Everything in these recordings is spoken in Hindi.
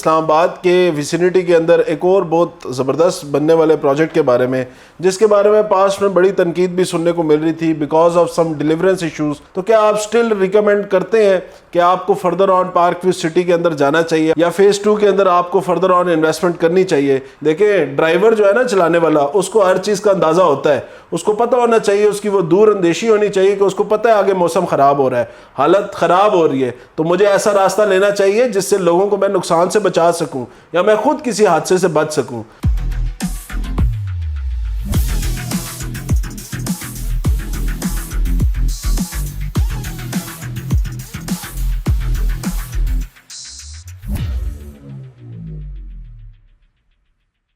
इस्लामाबाद के विसिनिटी के अंदर एक और बहुत ज़बरदस्त बनने वाले प्रोजेक्ट के बारे में, जिसके बारे में पास्ट में बड़ी तनकीद भी सुनने को मिल रही थी because of some deliverance issues. तो क्या आप स्टिल रिकमेंड करते हैं कि आपको further on Park View City के अंदर जाना चाहिए या फेज़ 2 के अंदर आपको फर्दर ऑन इन्वेस्टमेंट करनी चाहिए? देखिए, ड्राइवर जो है ना चलाने वाला, उसको हर चीज़ का अंदाज़ा होता है, उसको पता होना चाहिए, उसकी वो दूर अंदेशी होनी चाहिए कि उसको पता है आगे मौसम ख़राब हो रहा है, हालत ख़राब हो रही है, तो मुझे ऐसा रास्ता लेना चाहिए जिससे लोगों को मैं नुकसान से बचा सकूं या मैं खुद किसी हादसे से बच सकूं।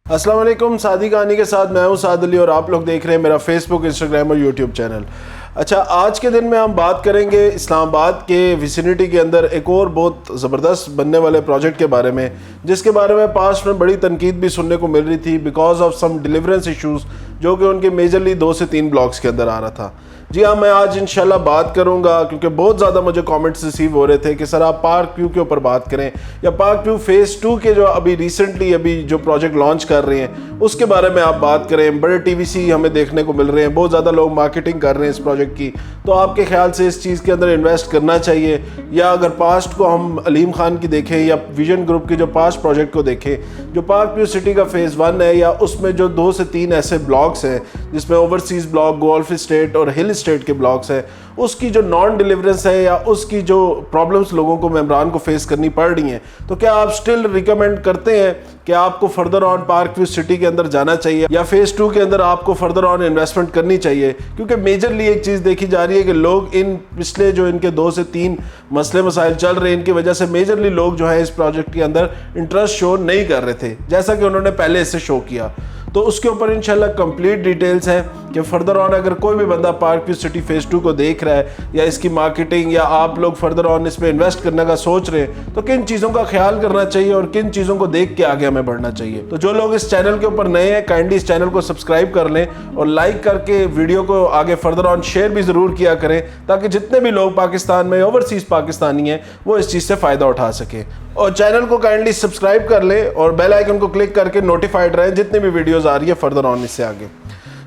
अस्सलाम वालेकुम, सादी कहानी के साथ मैं हूं साद अली और आप लोग देख रहे हैं मेरा फेसबुक, इंस्टाग्राम और यूट्यूब चैनल। अच्छा, आज के दिन में हम बात करेंगे इस्लामाबाद के विसिनिटी के अंदर एक और बहुत ज़बरदस्त बनने वाले प्रोजेक्ट के बारे में, जिसके बारे में पास्ट में बड़ी तनकीद भी सुनने को मिल रही थी because of some deliverance issues, जो कि उनके मेजरली 2 से 3 ब्लॉक्स के अंदर आ रहा था। जी हाँ, मैं आज इंशाल्लाह बात करूंगा क्योंकि बहुत ज़्यादा मुझे कमेंट्स रिसीव हो रहे थे कि सर आप पार्क व्यू के ऊपर बात करें या पार्क व्यू फेज़ 2 के जो अभी रिसेंटली जो प्रोजेक्ट लॉन्च कर रहे हैं उसके बारे में आप बात करें। बड़े टीवीसी हमें देखने को मिल रहे हैं, बहुत ज़्यादा लोग मार्केटिंग कर रहे हैं इस प्रोजेक्ट की। तो आपके ख्याल से इस चीज़ के अंदर इन्वेस्ट करना चाहिए, या अगर पास्ट को हम अलीम खान की देखें या विजन ग्रुप के जो पास्ट प्रोजेक्ट को देखें, जो पार्क व्यू सिटी का फेज़ 1 है या उसमें जो 2 से 3 ऐसे ब्लॉक्स हैं जिसमें ओवरसीज़ ब्लॉक, गोल्फ स्टेट और हिल स्टेट के ब्लॉक्स हैं, उसकी जो नॉन डिलीवरेंस है या उसकी जो प्रॉब्लम्स लोगों को, मेंबरान को फेस करनी पड़ रही हैं, तो क्या आप स्टिल रिकमेंड करते हैं कि आपको further on Park View City के अंदर जाना चाहिए या फेज़ 2 के अंदर आपको फर्दर ऑन इन्वेस्टमेंट करनी चाहिए? क्योंकि मेजरली एक चीज़ देखी जा रही है कि लोग इन पिछले जो इनके 2 से 3 मसले मसाइल चल रहे हैं, इनकी वजह से मेजरली लोग जो है इस प्रोजेक्ट के अंदर इंटरेस्ट शो नहीं कर रहे थे जैसा कि उन्होंने पहले इससे शो किया। तो उसके ऊपर इंशाल्लाह कंप्लीट डिटेल्स है कि फर्दर ऑन अगर कोई भी बंदा पार्क व्यू सिटी फेज़ 2 को देख रहा है या इसकी मार्केटिंग या आप लोग फर्दर ऑन इस पे इन्वेस्ट करने का सोच रहे हैं, तो किन चीज़ों का ख्याल करना चाहिए और किन चीज़ों को देख के आगे हमें बढ़ना चाहिए। तो जो लोग इस चैनल के ऊपर नए हैं, काइंडली इस चैनल को सब्सक्राइब कर लें और लाइक करके वीडियो को आगे फर्दर ऑन शेयर भी ज़रूर किया करें, ताकि जितने भी लोग पाकिस्तान में ओवरसीज़ पाकिस्तानी हैं वो इस चीज़ से फ़ायदा उठा सकें। और चैनल को काइंडली सब्सक्राइब कर लें और बेल आइकन को क्लिक करके नोटिफाइड रहें जितनी भी वीडियोस आ रही है फर्दर ऑन इससे आगे।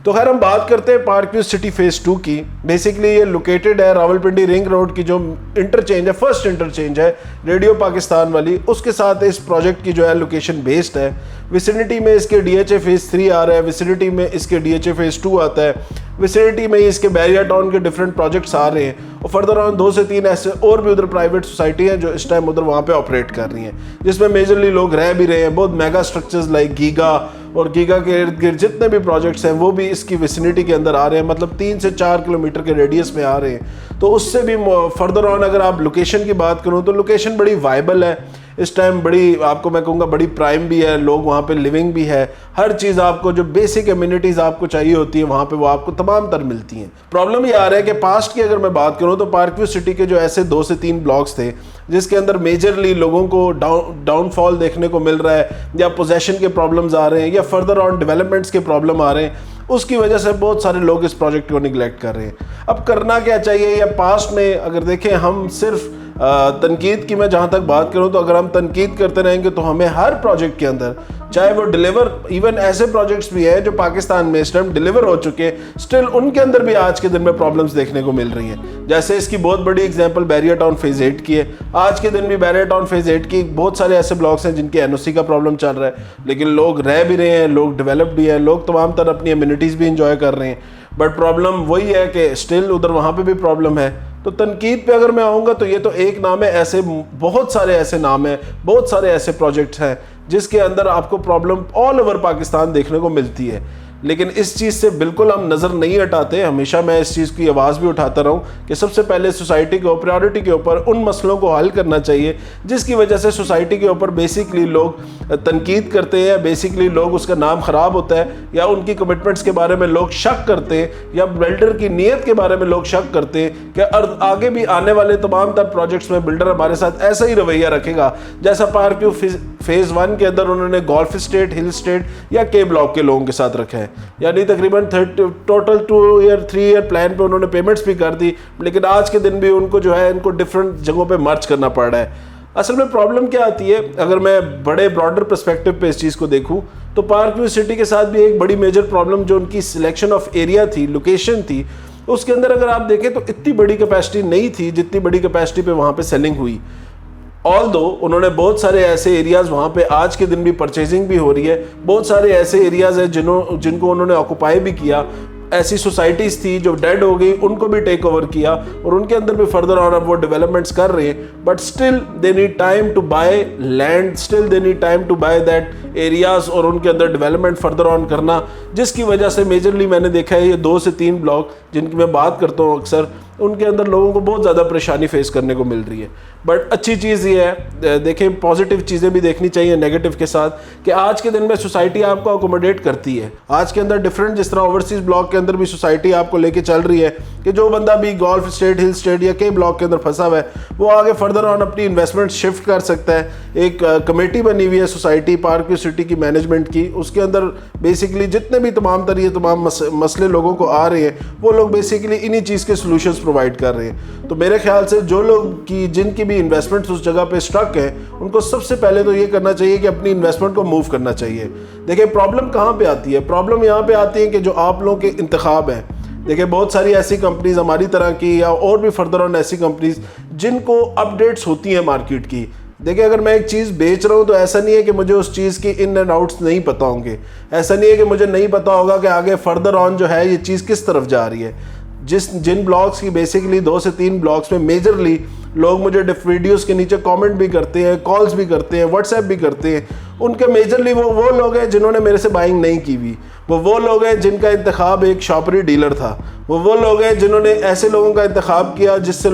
तो खैर, हम बात करते हैं पार्क व्यू सिटी फेज़ 2 की। बेसिकली ये लोकेटेड है रावलपिंडी रिंग रोड की जो इंटरचेंज है, फर्स्ट इंटरचेंज है रेडियो पाकिस्तान वाली, उसके साथ इस प्रोजेक्ट की जो है लोकेशन बेस्ड है। विसिनिटी में इसके DHA फेज़ 3 आ रहा है, विसिनिटी में इसके DHA फेज़ 2 आता है, विसिनिटी में इसके बैरियर टाउन के डिफरेंट प्रोजेक्ट्स आ रहे हैं और फर्दर ऑन 2 से 3 ऐसे और भी उधर प्राइवेट सोसाइटी हैं जो इस टाइम उधर वहाँ पे ऑपरेट कर रही हैं, जिसमें मेजरली लोग रह भी रहे हैं। बहुत मेगा स्ट्रक्चर्स लाइक गीगा और गीगा के इर्द गिर्द जितने भी प्रोजेक्ट्स हैं वो भी इसकी विसिनिटी के अंदर आ रहे हैं, मतलब 3 से 4 किलोमीटर के रेडियस में आ रहे हैं। तो उससे भी फर्दर ऑन अगर आप लोकेशन की बात करूँ तो लोकेशन बड़ी वाइबल है इस टाइम, बड़ी आपको मैं कहूँगा बड़ी प्राइम भी है, लोग वहाँ पे लिविंग भी है, हर चीज़ आपको जो बेसिक एमिनिटीज़ आपको चाहिए होती है वहाँ पे वो आपको तमाम तर मिलती हैं। प्रॉब्लम ये आ रहा है कि पास्ट की अगर मैं बात करूँ तो पार्क व्यू सिटी के जो ऐसे 2 से 3 ब्लॉक्स थे जिसके अंदर मेजरली लोगों को डाउनफॉल देखने को मिल रहा है या पोजेशन के प्रॉब्लम्स आ रहे हैं या फर्दर ऑन डेवलपमेंट्स के प्रॉब्लम आ रहे हैं, उसकी वजह से बहुत सारे लोग इस प्रोजेक्ट को निगलेक्ट कर रहे हैं। अब करना क्या चाहिए? या पास्ट में अगर देखें, हम सिर्फ तनकीद की मैं जहाँ तक बात करूँ तो अगर हम तनकीद करते रहेंगे तो हमें हर प्रोजेक्ट के अंदर, चाहे वो डिलीवर, इवन ऐसे प्रोजेक्ट्स भी हैं जो पाकिस्तान में इस टाइम डिलीवर हो चुके, स्टिल उनके अंदर भी आज के दिन में प्रॉब्लम्स देखने को मिल रही हैं। जैसे इसकी बहुत बड़ी एग्जांपल बैरियर टाउन फेज़ 8 की है। आज के दिन भी बैरियर टाउन फेज़ 8 की बहुत सारे ऐसे ब्लॉक्स हैं जिनके NOC का प्रॉब्लम चल रहा है, लेकिन लोग रह भी रहे हैं, लोग डेवलप भी हैं, लोग तमाम तरह अपनी एमिनिटीज़ भी इंजॉय कर रहे हैं। बट प्रॉब्लम वही है कि स्टिल उधर वहाँ पर भी प्रॉब्लम है। तो तनकीद पे अगर मैं आऊँगा तो ये तो एक नाम है, ऐसे बहुत सारे ऐसे नाम हैं, बहुत सारे ऐसे प्रोजेक्ट्स हैं जिसके अंदर आपको प्रॉब्लम ऑल ओवर पाकिस्तान देखने को मिलती है। लेकिन इस चीज़ से बिल्कुल हम नज़र नहीं हटाते। हमेशा मैं इस चीज़ की आवाज़ भी उठाता रहूँ कि सबसे पहले सोसाइटी को प्रायोरिटी के ऊपर उन मसलों को हल करना चाहिए जिसकी वजह से सोसाइटी के ऊपर बेसिकली लोग तनकीद करते हैं, बेसिकली लोग उसका नाम ख़राब होता है या उनकी कमिटमेंट्स के बारे में लोग शक करते हैं या बिल्डर की नीयत के बारे में लोग शक करते हैं कि आगे भी आने वाले तमाम तर प्रोजेक्ट्स में बिल्डर हमारे साथ ऐसा ही रवैया रखेगा जैसा पार्क व्यू फेज़ 1 के अंदर उन्होंने गोल्फ स्टेट, हिल स्टेट या के ब्लॉक के लोगों के साथ रखा है। यानी तकरीबन टोटल 2 ईयर 3 ईयर प्लान पे उन्होंने पेमेंट्स भी कर दी, लेकिन आज के दिन भी उनको जो है इनको डिफरेंट जगहों पे मर्ज करना पड़ रहा है। असल में प्रॉब्लम क्या आती है, अगर मैं बड़े ब्रॉडर पर्सपेक्टिव पे इस चीज़ को देखूं तो पार्क व्यू सिटी के साथ भी एक बड़ी मेजर प्रॉब्लम जो उनकी सिलेक्शन ऑफ एरिया थी, लोकेशन थी, उसके अंदर अगर आप देखें तो इतनी बड़ी कैपेसिटी नहीं थी जितनी बड़ी कैपेसिटी पे वहाँ पे सेलिंग हुई। ऑल्दो उन्होंने बहुत सारे ऐसे एरियाज़ वहाँ पे आज के दिन भी परचेजिंग भी हो रही है, बहुत सारे ऐसे एरियाज़ हैं जिनको उन्होंने ऑक्यूपाई भी किया, ऐसी सोसाइटीज़ थी जो डेड हो गई उनको भी टेक ओवर किया और उनके अंदर भी फर्दर ऑन अब वो डेवलपमेंट्स कर रहे हैं। But still they need time to buy land, still they need time to buy that areas और उनके अंदर डेवलपमेंट फर्दर ऑन करना, जिसकी वजह से मेजरली मैंने देखा है ये 2 से 3 ब्लॉक जिनकी मैं बात करता हूँ अक्सर, उनके अंदर लोगों को बहुत ज़्यादा परेशानी फेस करने को मिल रही है। बट अच्छी चीज़ ये है, देखें पॉजिटिव चीज़ें भी देखनी चाहिए नेगेटिव के साथ, कि आज के दिन में सोसाइटी आपको अकोमोडेट करती है। आज के अंदर डिफरेंट, जिस तरह ओवरसीज़ ब्लॉक के अंदर भी सोसाइटी आपको लेके चल रही है कि जो बंदा भी गोल्फ स्टेट, हिल स्टेट या कई ब्लॉक के अंदर फंसा हुआ है वो आगे फर्दर ऑन अपनी इन्वेस्टमेंट शिफ्ट कर सकता है। एक कमेटी बनी हुई है सोसाइटी पार्क व्यू सिटी की मैनेजमेंट की, उसके अंदर बेसिकली जितने भी तमाम मसले लोगों को आ रहे हैं वो लोग बेसिकली इन्हीं चीज़ के सोल्यूशंस प्रोवाइड कर रहे हैं। तो मेरे ख्याल से जो लोग की जिनकी भी इन्वेस्टमेंट्स उस जगह पे स्टक है उनको सबसे पहले तो ये करना चाहिए कि अपनी इन्वेस्टमेंट को मूव करना चाहिए। देखिए प्रॉब्लम कहाँ पे आती है, प्रॉब्लम यहाँ पे आती है कि जो आप लोगों के इंतखाब हैं, देखिए बहुत सारी ऐसी कंपनीज हमारी तरह की या और भी फर्दर ऑन ऐसी कंपनीज जिनको अपडेट्स होती हैं मार्केट की। देखिए अगर मैं एक चीज़ बेच रहा हूँ तो ऐसा नहीं है कि मुझे उस चीज़ की इन एंड आउट्स नहीं पता होंगे, ऐसा नहीं है कि मुझे नहीं पता होगा कि आगे फर्दर ऑन जो है ये चीज़ किस तरफ जा रही है। जिन ब्लॉग्स की बेसिकली 2 से 3 ब्लॉग्स में मेजरली लोग मुझे वीडियोस के नीचे कमेंट भी करते हैं, कॉल्स भी करते हैं, व्हाट्सएप भी करते हैं, उनके मेजरली वो लोग हैं जिन्होंने मेरे से बाइंग नहीं की हुई, वो लोग हैं जिनका इंतखाब एक शॉपरी डीलर था, वो लोग हैं जिन्होंने ऐसे लोगों का इंतखाब किया जिससे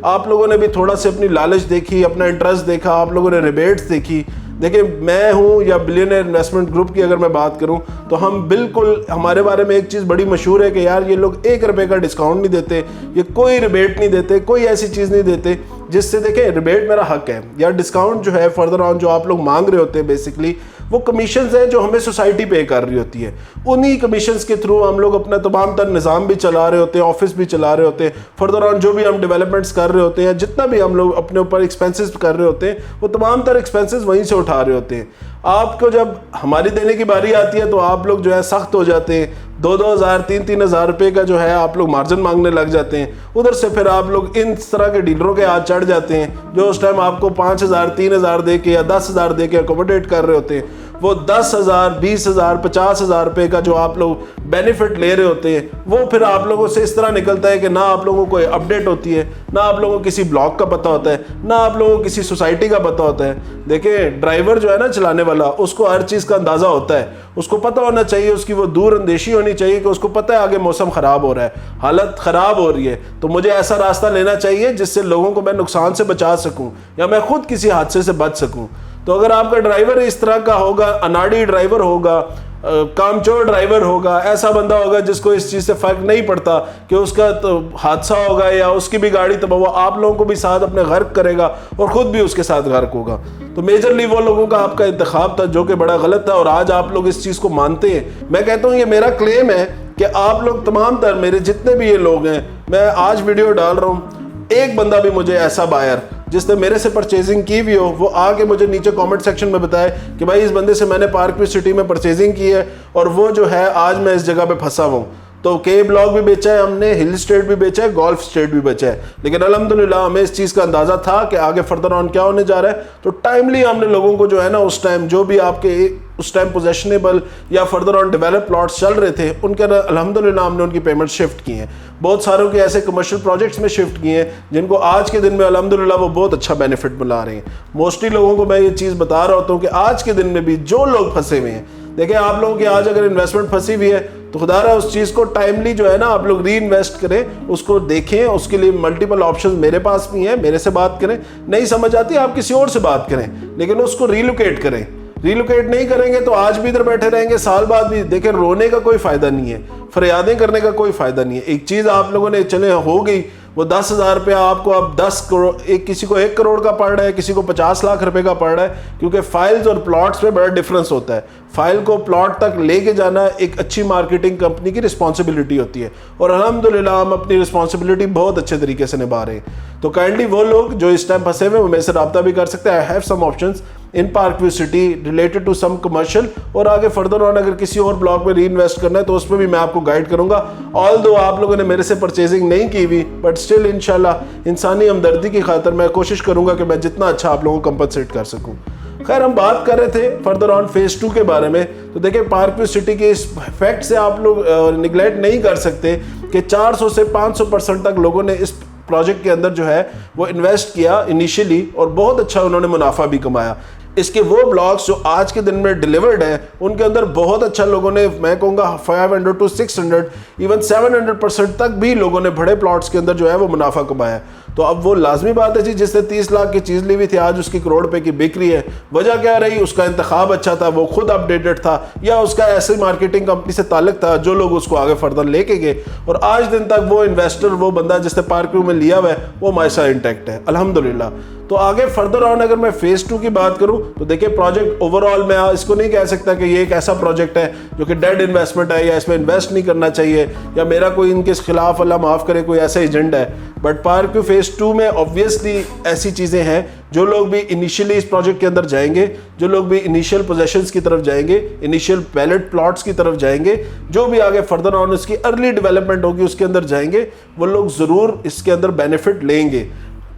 आप लोगों ने भी थोड़ा सी अपनी लालच देखी, अपना इंटरेस्ट देखा, आप लोगों ने रिबेट्स देखी। देखिए मैं हूँ या बिलियनर इन्वेस्टमेंट ग्रुप की अगर मैं बात करूँ तो हम बिल्कुल, हमारे बारे में एक चीज़ बड़ी मशहूर है कि यार ये लोग 1 रुपये का डिस्काउंट नहीं देते, ये कोई रिबेट नहीं देते, कोई ऐसी चीज़ नहीं देते जिससे, देखें रिबेट मेरा हक है या डिस्काउंट जो है फर्दर ऑन जो आप लोग मांग रहे होते हैं बेसिकली वो कमीशंस हैं जो हमें सोसाइटी पे कर रही होती है। उन्हीं कमीशंस के थ्रू हम लोग अपना तमाम तर निज़ाम भी चला रहे होते हैं, ऑफिस भी चला रहे होते हैं, फर्दर ऑन जो भी हम डेवलपमेंट्स कर रहे होते हैं, जितना भी हम लोग अपने ऊपर एक्सपेंसेस कर रहे होते हैं वो तमाम तर एक्सपेंसेस वहीं से उठा रहे होते हैं। आपको जब हमारी देने की बारी आती है तो आप लोग जो है सख्त हो जाते हैं, 2-2 हज़ार 3-3 हज़ार रुपये का जो है आप लोग मार्जिन मांगने लग जाते हैं। उधर से फिर आप लोग इन तरह के डीलरों के हाथ चढ़ जाते हैं जो उस टाइम आपको 5,000 3,000 दे के या 10,000 दे के अकोमोडेट कर रहे होते हैं। वो 10,000 20,000 50,000 रुपये का जो आप लोग बेनिफिट ले रहे होते हैं वो फिर आप लोगों से इस तरह निकलता है कि ना आप लोगों को अपडेट होती है, ना आप लोगों को किसी ब्लॉक का पता होता है, ना आप लोगों को किसी सोसाइटी का पता होता है। देखिए ड्राइवर जो है ना चलाने वाला, उसको हर चीज़ का अंदाज़ा होता है, उसको पता होना चाहिए, उसकी वो दूर अंदेशी होनी चाहिए कि उसको पता है आगे मौसम ख़राब हो रहा है, हालत ख़राब हो रही है, तो मुझे ऐसा रास्ता लेना चाहिए जिससे लोगों को मैं नुकसान से बचा सकूँ या मैं खुद किसी हादसे से बच सकूँ। तो अगर आपका ड्राइवर इस तरह का होगा, अनाड़ी ड्राइवर होगा, कामचोर ड्राइवर होगा, ऐसा बंदा होगा जिसको इस चीज़ से फ़र्क नहीं पड़ता कि उसका तो हादसा होगा या उसकी भी गाड़ी तबाह, वो आप लोगों को भी साथ अपने गर्क करेगा और ख़ुद भी उसके साथ गर्क होगा। तो मेजरली वो लोगों का आपका इंतखाब था जो कि बड़ा गलत था और आज आप लोग इस चीज़ को मानते हैं। मैं कहता हूँ ये मेरा क्लेम है कि आप लोग तमाम तर मेरे जितने भी ये लोग हैं, मैं आज वीडियो डाल रहा हूँ, एक बंदा भी मुझे ऐसा बायर जिसने मेरे से परचेजिंग की भी हो वो आके मुझे नीचे कमेंट सेक्शन में बताए कि भाई इस बंदे से मैंने पार्क व्यू सिटी में परचेजिंग की है और वो जो है आज मैं इस जगह पे फंसा हुआ हूँ। तो के ब्लॉक भी बेचा है हमने, हिल स्टेट भी बेचा है, गोल्फ स्टेट भी बेचा है, लेकिन अल्हम्दुलिल्लाह हमें इस चीज़ का अंदाज़ा था कि आगे फर्दर ऑन क्या होने जा रहा है। तो टाइमली हमने लोगों को जो है ना उस टाइम जो भी आपके उस टाइम पोजेशनेबल या फर्दर ऑन डेवलप प्लॉट्स चल रहे थे उनके अल्हम्दुलिल्लाह हमने उनकी पेमेंट शिफ्ट की हैं। बहुत सारों के ऐसे कमर्शियल प्रोजेक्ट्स में शिफ्ट किए हैं जिनको आज के दिन में अल्हम्दुलिल्लाह वो बहुत अच्छा बेनिफिट मिला रहे हैं। मोस्टली लोगों को मैं ये चीज़ बता रहा होता हूँ कि आज के दिन में भी जो लोग फंसे हुए हैं, देखिए आप लोगों की आज अगर इन्वेस्टमेंट फंसी हुई है तो खुदारा उस चीज़ को टाइमली जो है ना आप लोग री इन्वेस्ट करें, उसको देखें, उसके लिए मल्टीपल ऑप्शंस मेरे पास भी हैं, मेरे से बात करें, नहीं समझ आती आप किसी और से बात करें, लेकिन उसको रीलोकेट करें। रीलोकेट नहीं करेंगे तो आज भी इधर बैठे रहेंगे, साल बाद भी देखें, रोने का कोई फ़ायदा नहीं है, फरियादें करने का कोई फ़ायदा नहीं है। एक चीज़ आप लोगों ने चले हो गई, वो 10,000 रुपया आपको अब 10 करोड़, एक किसी को 1 करोड़ का पड़ रहा है, किसी को 50 लाख रुपए का पड़ रहा है, क्योंकि फाइल्स और प्लॉट्स में बड़ा डिफरेंस होता है। फाइल को प्लॉट तक लेके जाना एक अच्छी मार्केटिंग कंपनी की रिस्पॉन्सिबिलिटी होती है, और अल्हम्दुलिल्लाह हम अपनी रिस्पॉन्सिबिलिटी बहुत अच्छे तरीके से निभा रहे हैं। तो काइंडली वो लोग जो इस टाइम फंसे हुए, वो मेरे से रब्ता भी कर सकते हैं। I have some options in Parkview city related to some commercial, और आगे फर्दर ऑन अगर किसी और ब्लॉक में री इन्वेस्ट करना है तो उसमें भी मैं आपको गाइड करूंगा। ऑल दो आप लोगों ने मेरे से परचेजिंग नहीं की हुई, बट स्टिल इंशाल्लाह इंसानी हमदर्दी की खातिर मैं कोशिश करूंगा कि मैं जितना अच्छा आप लोगों को कंपनसेट कर सकूं। खैर, हम बात कर रहे थे फर्दर ऑन फेज 2 के बारे में। तो देखिए, पार्कव्यू सिटी के इस फैक्ट से आप लोग निगलेक्ट नहीं कर सकते कि 400 से 500% तक लोगों ने इस प्रोजेक्ट के अंदर जो है वो इन्वेस्ट किया इनिशियली, और बहुत अच्छा उन्होंने मुनाफा भी कमाया। इसके वो ब्लॉक्स जो आज के दिन में डिलीवर्ड है, उनके अंदर बहुत अच्छा लोगों ने, मैं कहूँगा 500 to 600 इवन 700% तक भी लोगों ने बड़े प्लॉट्स के अंदर जो है वो मुनाफा कमाया। तो अब वो लाजमी बात है जी, जिसने 30 लाख की चीज़ ली हुई थी, आज उसकी करोड़ रुपए की बिक रही है। वजह क्या रही? उसका इंतखाब अच्छा था, वो खुद अपडेटेड था, या उसका ऐसे मार्केटिंग कंपनी से ताल्लुक था जो लोग उसको आगे फर्दर लेके गए, और आज दिन तक वो इन्वेस्टर, वो बंदा जिसने पार्कव्यू में लिया हुआ है, वो हमारे साथ इंटैक्ट है अल्हम्दुलिल्लाह। तो आगे फर्दर ऑन अगर मैं फेज 2 की बात करूं तो देखिए, प्रोजेक्ट ओवरऑल मैं इसको नहीं कह सकता कि ये एक ऐसा प्रोजेक्ट है जो कि डेड इन्वेस्टमेंट है, या इसमें इन्वेस्ट नहीं करना चाहिए, या मेरा कोई इनके खिलाफ, अल्लाह माफ़ करे, कोई ऐसा एजेंडा है। बट पार्कव्यू फेज 2 में ऑब्वियसली ऐसी चीज़ें हैं, जो लोग भी इनिशियली इस प्रोजेक्ट के अंदर जाएंगे, जो लोग भी इनिशियल पोजेशंस की तरफ जाएंगे, इनिशियल पैलेट प्लॉट्स की तरफ जाएंगे, जो भी आगे फर्दर ऑन उसकी अर्ली डेवलपमेंट होगी उसके अंदर जाएंगे, वो लोग ज़रूर इसके अंदर बेनिफिट लेंगे।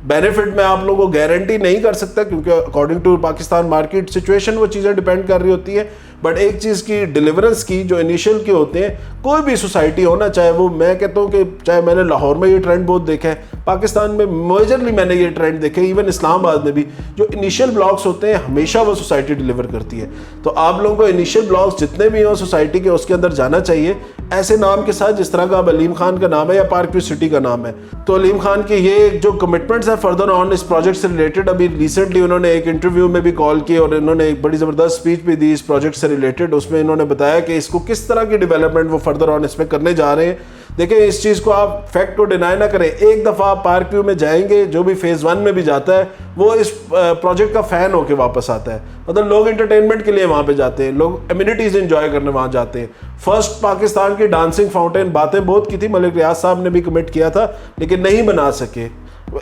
बेनिफिट मैं आप लोगों को गारंटी नहीं कर सकता, क्योंकि according to Pakistan market situation वो चीज़ें डिपेंड कर रही होती है। बट एक चीज़ की डिलीवरेंस की जो इनिशियल के होते हैं, कोई भी सोसाइटी हो ना, चाहे वो, मैं कहता हूँ कि चाहे मैंने लाहौर में ये ट्रेंड बहुत देखा है, पाकिस्तान में मेजरली मैंने ये ट्रेंड देखे, इवन इस्लामाबाद में भी, जो इनिशियल ब्लॉक्स होते हैं हमेशा वो सोसाइटी डिलीवर करती है। तो आप लोगों को इनिशियल ब्लॉक्स जितने भी हों सोसाइटी के, उसके अंदर जाना चाहिए ऐसे नाम के साथ, जिस तरह का अब अलीम खान का नाम है या पार्कव्यू सिटी का नाम है। तो अलीम खान के ये जो कमिटमेंट्स है फर्दर ऑन इस प्रोजेक्ट से रिलेटेड, अभी रिसेंटली उन्होंने एक इंटरव्यू में भी कॉल की, और इन्होंने एक बड़ी ज़बरदस्त स्पीच भी दी इस प्रोजेक्ट से रिलेटेड। उसमें इन्होंने बताया कि इसको किस तरह की डेवलपमेंट वो फर्दर ऑन इसमें करने जा रहे हैं। देखिए, इस चीज़ को आप फैक्ट को डिनाई ना करें। एक दफ़ा आप पार्कव्यू में जाएंगे, जो भी फेज़ 1 में भी जाता है वो इस प्रोजेक्ट का फ़ैन होकर वापस आता है। मतलब लोग इंटरटेनमेंट के लिए वहाँ पे जाते हैं, लोग एमिनिटीज़ एंजॉय करने वहाँ जाते हैं। फर्स्ट पाकिस्तान की डांसिंग फाउंटेन, बातें बहुत की थी, मलिक रियाज साहब ने भी कमिट किया था, लेकिन नहीं बना सके।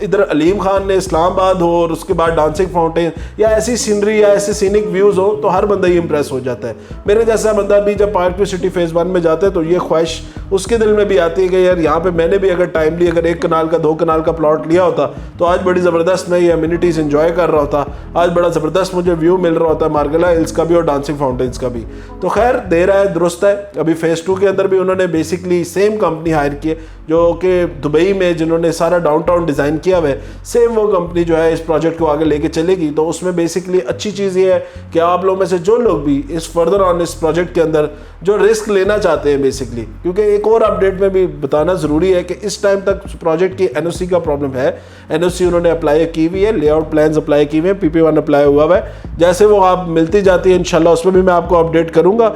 इधर अलीम खान ने इस्लामाबाद हो और उसके बाद डांसिंग फाउंटेन या ऐसी सीनरी या ऐसे सीनिक व्यूज़ हो, तो हर बंदा ही इंप्रेस हो जाता है। मेरे जैसा बंदा भी जब पार्कव्यू सिटी फेज़ 1 में जाता है तो ये ख्वाहिश उसके दिल में भी आती है कि यार यहाँ पे मैंने भी अगर टाइमली अगर 1 कनाल का 2 कनाल का प्लॉट लिया होता तो आज बड़ी ज़बरदस्त मैं ये एमिनिटीज़ इंजॉय कर रहा होता, आज बड़ा ज़बरदस्त मुझे व्यू मिल रहा होता मार्गला हिल्स का भी और डांसिंग फाउंटेन्स का भी। तो खैर, दे रहा है, दुरुस्त है। अभी फेज़ 2 के अंदर भी उन्होंने बेसिकली सेम कंपनी हायर की है जो कि दुबई में, जिन्होंने सारा डाउनटाउन डिज़ाइन किया हुआ है, सेम वो कंपनी जो है इस प्रोजेक्ट को आगे लेके चलेगी। तो उसमें बेसिकली अच्छी चीज़ ये है कि आप लोगों में से जो लोग भी इस फर्दर ऑन इस प्रोजेक्ट के अंदर जो रिस्क लेना चाहते हैं बेसिकली, क्योंकि एक और अपडेट में भी बताना ज़रूरी है कि इस टाइम तक प्रोजेक्ट की एनओसी का प्रॉब्लम है। एनओसी उन्होंने अप्लाई की हुई है, लेआउट प्लान्स अप्लाई किए हुए हैं, PP1 अप्लाई हुआ है। जैसे वो आप मिलती जाती है इंशाल्लाह उसमें भी मैं आपको अपडेट करूँगा।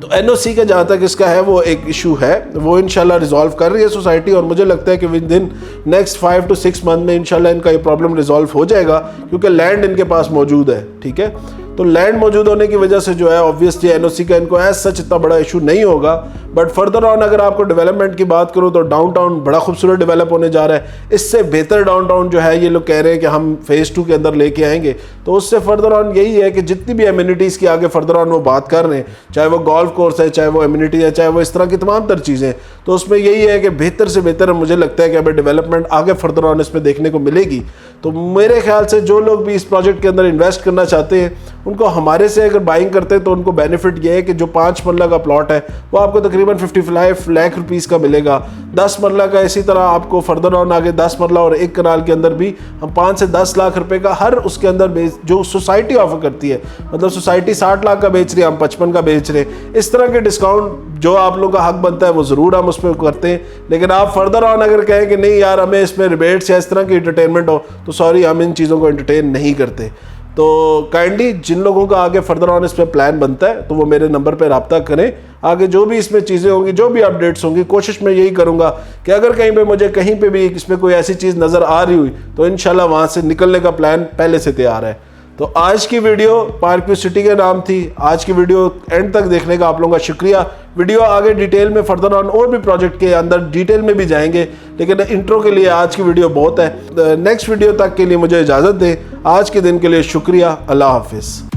तो एनओसी का जहाँ तक इसका है वो एक इशू है, वो इंशाल्लाह रिजॉल्व कर रही है सोसाइटी, और मुझे लगता है कि with in next 5 to 6 month में इंशाल्लाह इनका ये प्रॉब्लम रिजॉल्व हो जाएगा, क्योंकि लैंड इनके पास मौजूद है। ठीक है, तो लैंड मौजूद होने की वजह से जो है ऑब्वियसली एनओसी का इनको एज सच इतना बड़ा इशू नहीं होगा। बट फर्दर ऑन अगर आपको डेवलपमेंट की बात करूँ तो डाउनटाउन बड़ा खूबसूरत डेवलप होने जा रहा है। इससे बेहतर डाउनटाउन जो है ये लोग कह रहे हैं कि हम फेज़ 2 के अंदर लेके आएंगे। तो उससे फर्दर ऑन यही है कि जितनी भी एमिनिटीज़ की आगे फर्दर ऑन वो बात कर रहे हैं, चाहे वो गोल्फ कोर्स है, चाहे वो एमिनिटी है, चाहे वो इस तरह की तमाम तर चीज़ें, तो उसमें यही है कि बेहतर से बेहतर मुझे लगता है कि अभी डेवलपमेंट आगे फर्दर ऑन इसमें देखने को मिलेगी। तो मेरे ख्याल से जो लोग भी इस प्रोजेक्ट के अंदर इन्वेस्ट करना चाहते हैं, उनको हमारे से अगर बाइंग करते हैं तो उनको बेनिफिट ये है कि जो 5 मरला का प्लॉट है वो आपको तकरीबन 55 लाख रुपीस का मिलेगा। 10 मरला का इसी तरह आपको फर्दर ऑन आगे 10 मरला और 1 कनाल के अंदर भी हम 5 से 10 लाख रुपए का हर उसके अंदर जो सोसाइटी ऑफर करती है, मतलब सोसाइटी 60 लाख का बेच रही है, हम 55 का बेच रहे हैं। इस तरह के डिस्काउंट जो आप लोगों का हक बनता है वो ज़रूर हम उसमें करते हैं। लेकिन आप फर्दर ऑन अगर कहें कि नहीं यार हमें इसमें रिबेट्स या इस तरह की एंटरटेनमेंट हो, तो सॉरी, हम इन चीज़ों को एंटरटेन नहीं करते। तो काइंडली जिन लोगों का आगे फर्दर ऑन इस पर प्लान बनता है तो वो मेरे नंबर पर रब्ता करें। आगे जो भी इसमें चीज़ें होंगी, जो भी अपडेट्स होंगी, कोशिश मैं यही करूँगा कि अगर कहीं पे मुझे कहीं पे भी इसमें कोई ऐसी चीज़ नज़र आ रही हुई तो इंशाल्लाह वहाँ से निकलने का प्लान पहले से तैयार है। तो आज की वीडियो पार्क सिटी के नाम थी। आज की वीडियो एंड तक देखने का आप लोगों का शुक्रिया। वीडियो आगे डिटेल में फर्दर ऑन और भी प्रोजेक्ट के अंदर डिटेल में भी जाएंगे, लेकिन इंट्रो के लिए आज की वीडियो बहुत है। नेक्स्ट वीडियो तक के लिए मुझे इजाज़त दें। आज के दिन के लिए शुक्रिया। अल्लाह हाफिज़।